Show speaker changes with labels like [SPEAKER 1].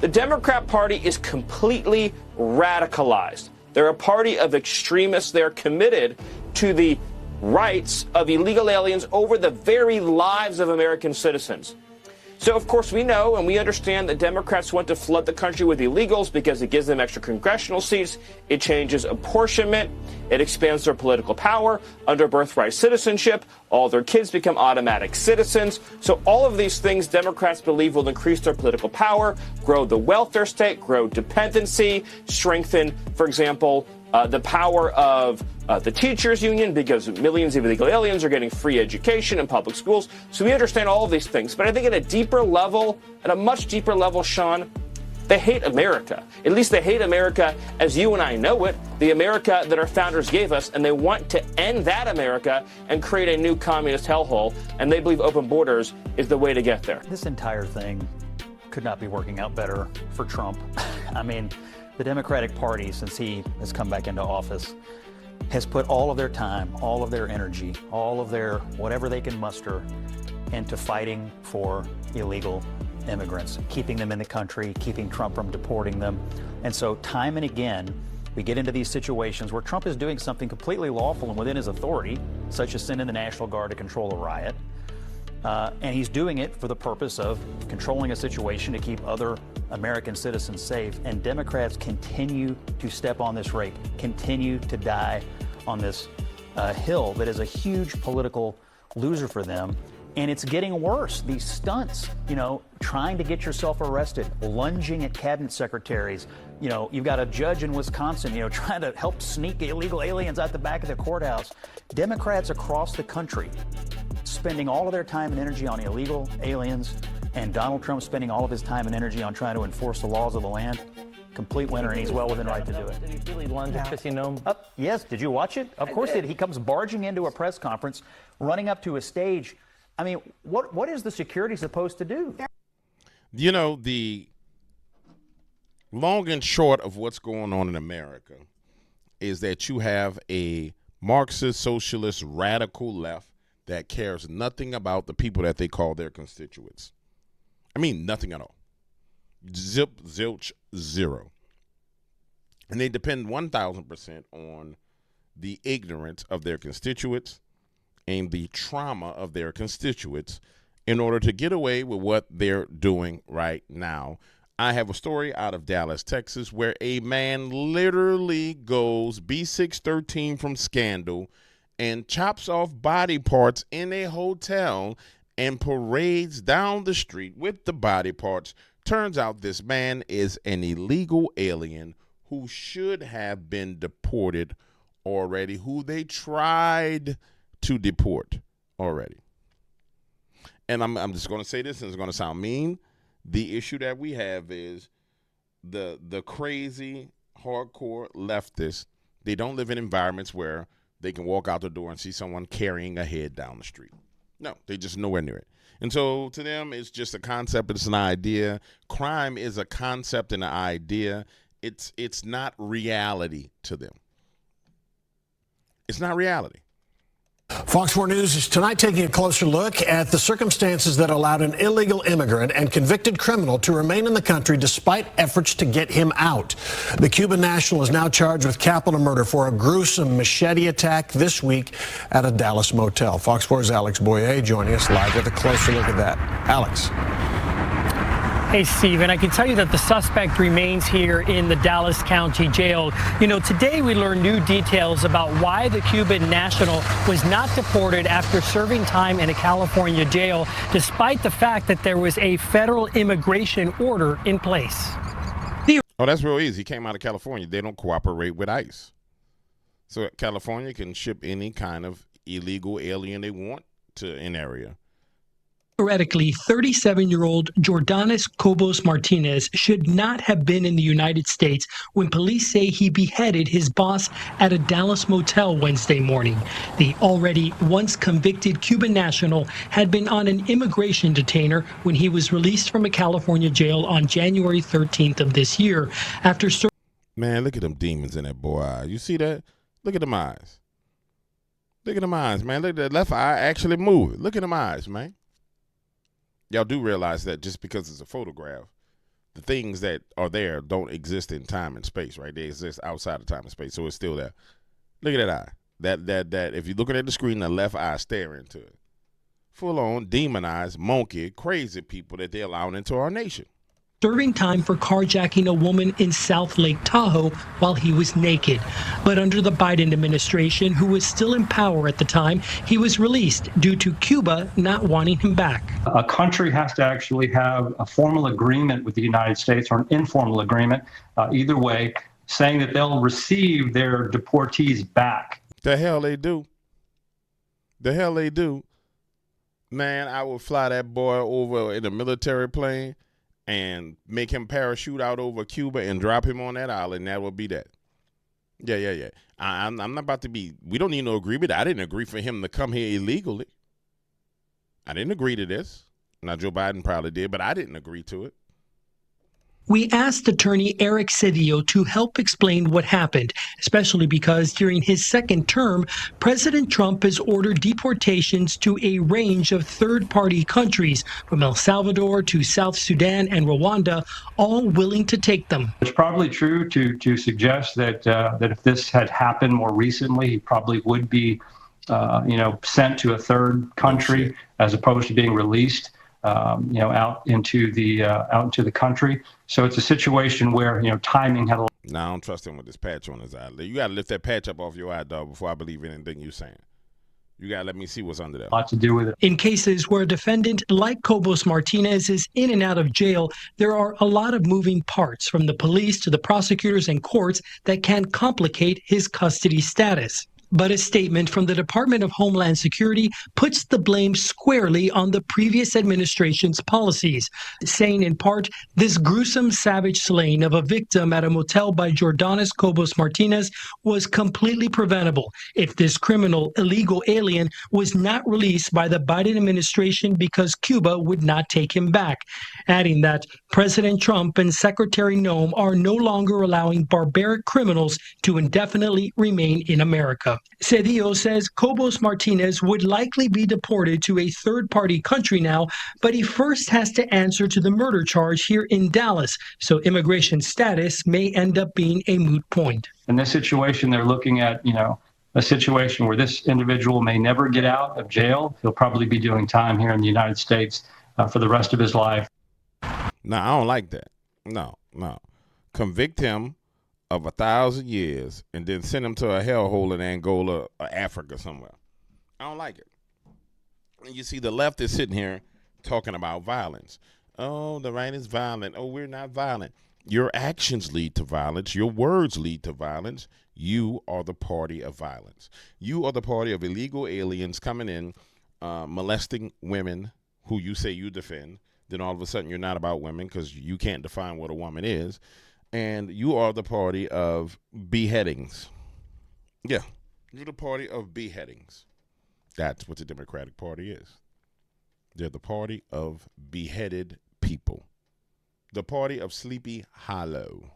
[SPEAKER 1] The Democrat Party is completely radicalized. They're a party of extremists. They're committed to the rights of illegal aliens over the very lives of American citizens. So, of course, we know and we understand that Democrats want to flood the country with illegals because it gives them extra congressional seats. It changes apportionment. It expands their political power under birthright citizenship. All their kids become automatic citizens. So all of these things Democrats believe will increase their political power, grow the welfare state, grow dependency, strengthen, for example, the power of the teachers union, because millions of illegal aliens are getting free education in public schools. So we understand all of these things. But I think at a deeper level, at a much deeper level, Sean, they hate America. At least they hate America as you and I know it, the America that our founders gave us, and they want to end that America and create a new communist hellhole, and they believe open borders is the way to get there.
[SPEAKER 2] This entire thing could not be working out better for Trump. I mean, the Democratic Party, since he has come back into office, has put all of their time, all of their energy, all of their whatever they can muster into fighting for illegal immigrants, keeping them in the country, keeping Trump from deporting them. And so time and again, we get into these situations where Trump is doing something completely lawful and within his authority, such as sending the National Guard to control a riot. And he's doing it for the purpose of controlling a situation to keep other American citizens safe. And Democrats continue to step on this rake, continue to die on this hill that is a huge political loser for them. And it's getting worse. These stunts, trying to get yourself arrested, lunging at cabinet secretaries. You've got a judge in Wisconsin, trying to help sneak illegal aliens out the back of the courthouse. Democrats across the country spending all of their time and energy on illegal aliens, and Donald Trump spending all of his time and energy on trying to enforce the laws of the land. Complete winner, and he's well within right to do it.
[SPEAKER 3] Did he really lunge at Chrissy Nome?
[SPEAKER 2] Yes, did you watch it? Of course he did. He comes barging into a press conference, running up to a stage. I mean, what is the security supposed to do?
[SPEAKER 4] The long and short of what's going on in America is that you have a Marxist, socialist, radical left that cares nothing about the people that they call their constituents. I mean, nothing at all. Zip, zilch, zero. And they depend 1,000% on the ignorance of their constituents and the trauma of their constituents in order to get away with what they're doing right now. I have a story out of Dallas, Texas, where a man literally goes B613 from Scandal and chops off body parts in a hotel and parades down the street with the body parts. Turns out this man is an illegal alien who should have been deported already, who they tried to deport already. And I'm just going to say this, and it's going to sound mean. The issue that we have is the crazy, hardcore leftists. They don't live in environments where they can walk out the door and see someone carrying a head down the street. No, they just nowhere near it. And so to them, it's just a concept. It's an idea. Crime is a concept and an idea. It's not reality to them. It's not reality.
[SPEAKER 5] Fox 4 News is tonight taking a closer look at the circumstances that allowed an illegal immigrant and convicted criminal to remain in the country despite efforts to get him out. The Cuban national is now charged with capital murder for a gruesome machete attack this week at a Dallas motel. Fox 4's Alex Boyer joining us live with a closer look at that. Alex.
[SPEAKER 6] Hey, Steve, and I can tell you that the suspect remains here in the Dallas County Jail. Today we learned new details about why the Cuban national was not deported after serving time in a California jail, despite the fact that there was a federal immigration order in place.
[SPEAKER 4] Oh, that's real easy. He came out of California. They don't cooperate with ICE. So California can ship any kind of illegal alien they want to an area.
[SPEAKER 6] Theoretically, 37-year-old Jordanis Cobos Martinez should not have been in the United States when police say he beheaded his boss at a Dallas motel Wednesday morning. The already once convicted Cuban national had been on an immigration detainer when he was released from a California jail on January 13th of this year after
[SPEAKER 4] Man, look at them demons in that boy eye. You see that? Look at them eyes. Look at them eyes, man. Look at that left eye actually moving. Look at them eyes, man. Y'all do realize that just because it's a photograph, the things that are there don't exist in time and space, right? They exist outside of time and space, so it's still there. Look at that eye. That if you're looking at the screen, the left eye staring into it. Full on demonized, monkey, crazy people that they're allowing into our nation.
[SPEAKER 6] Serving time for carjacking a woman in South Lake Tahoe while he was naked. But under the Biden administration, who was still in power at the time, he was released due to Cuba not wanting him back.
[SPEAKER 3] A country has to actually have a formal agreement with the United States or an informal agreement, either way, saying that they'll receive their deportees back.
[SPEAKER 4] The hell they do. The hell they do. Man, I would fly that boy over in a military plane and make him parachute out over Cuba and drop him on that island. That would be that. Yeah. I'm not about to be, we don't need no agreement. I didn't agree for him to come here illegally. I didn't agree to this. Now, Joe Biden probably did, but I didn't agree to it.
[SPEAKER 6] We asked attorney Eric Cedillo to help explain what happened, especially because during his second term, President Trump has ordered deportations to a range of third-party countries, from El Salvador to South Sudan and Rwanda, all willing to take them.
[SPEAKER 3] It's probably true to suggest that if this had happened more recently, he probably would be, sent to a third country as opposed to being released. Out into the country. So it's a situation where, timing had a lot.
[SPEAKER 4] No, I don't trust him with this patch on his eye. You got to lift that patch up off your eye, dog, before I believe anything you're saying. You got to let me see what's under there.
[SPEAKER 3] Lot to do with it.
[SPEAKER 6] In cases where a defendant like Cobos Martinez is in and out of jail, there are a lot of moving parts, from the police to the prosecutors and courts, that can complicate his custody status. But a statement from the Department of Homeland Security puts the blame squarely on the previous administration's policies, saying in part, this gruesome savage slaying of a victim at a motel by Jordanis Cobos Martinez was completely preventable if this criminal illegal alien was not released by the Biden administration because Cuba would not take him back, adding that President Trump and Secretary Noem are no longer allowing barbaric criminals to indefinitely remain in America. Cedillo says Cobos Martinez would likely be deported to a third-party country now, but he first has to answer to the murder charge here in Dallas, so immigration status may end up being a moot point.
[SPEAKER 3] In this situation, they're looking at, a situation where this individual may never get out of jail. He'll probably be doing time here in the United States for the rest of his life.
[SPEAKER 4] No, I don't like that. No. Convict him of 1,000 years and then send him to a hellhole in Angola or Africa somewhere. I don't like it. And you see, the left is sitting here talking about violence. Oh, the right is violent. Oh, we're not violent. Your actions lead to violence. Your words lead to violence. You are the party of violence. You are the party of illegal aliens coming in, molesting women who you say you defend. Then all of a sudden you're not about women because you can't define what a woman is. And you are the party of beheadings. Yeah, you're the party of beheadings. That's what the Democratic Party is. They're the party of beheaded people. The party of Sleepy Hollow.